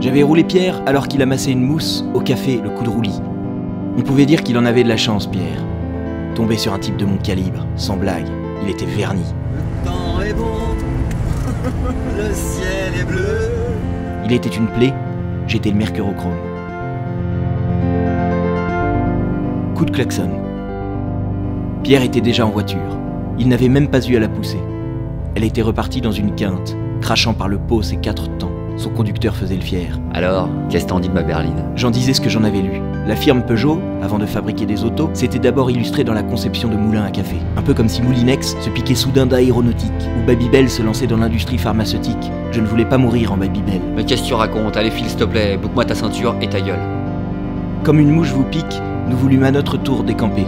J'avais roulé Pierre alors qu'il amassait une mousse au café Le Coup de Roulis. On pouvait dire qu'il en avait de la chance, Pierre. Tomber sur un type de mon calibre, sans blague, il était verni. Le temps est bon, le ciel est bleu. Il était une plaie, j'étais le mercurochrome. Coup de klaxon. Pierre était déjà en voiture. Il n'avait même pas eu à la pousser. Elle était repartie dans une quinte, crachant par le pot ses 4 temps. Son conducteur faisait le fier. Alors, qu'est-ce que t'en dis de ma berline? J'en disais ce que j'en avais lu. La firme Peugeot, avant de fabriquer des autos, s'était d'abord illustrée dans la conception de moulins à café. Un peu comme si Moulinex se piquait soudain d'aéronautique, ou Babybel se lançait dans l'industrie pharmaceutique. Je ne voulais pas mourir en Babybel. Mais qu'est-ce que tu racontes? Allez, file s'il te plaît, boucle-moi ta ceinture et ta gueule. Comme une mouche vous pique, nous voulûmes à notre tour décamper.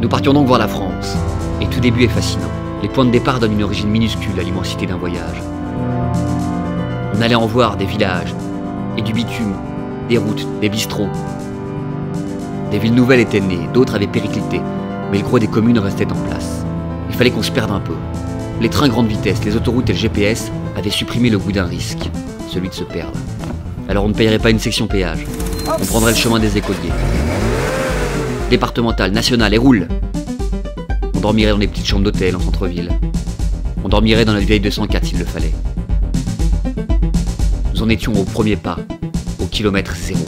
Nous partions donc voir la France. Et tout début est fascinant. Les points de départ donnent une origine minuscule à l'immensité d'un voyage. On allait en voir des villages, et du bitume, des routes, des bistrots. Des villes nouvelles étaient nées, d'autres avaient périclité, mais le gros des communes restait en place. Il fallait qu'on se perde un peu. Les trains grande vitesse, les autoroutes et le GPS avaient supprimé le goût d'un risque, celui de se perdre. Alors on ne payerait pas une section péage, on prendrait le chemin des écoliers. Départemental, national, et roule. On dormirait dans des petites chambres d'hôtel en centre-ville. On dormirait dans notre vieille 204 s'il le fallait. Nous en étions au premier pas, au kilomètre zéro.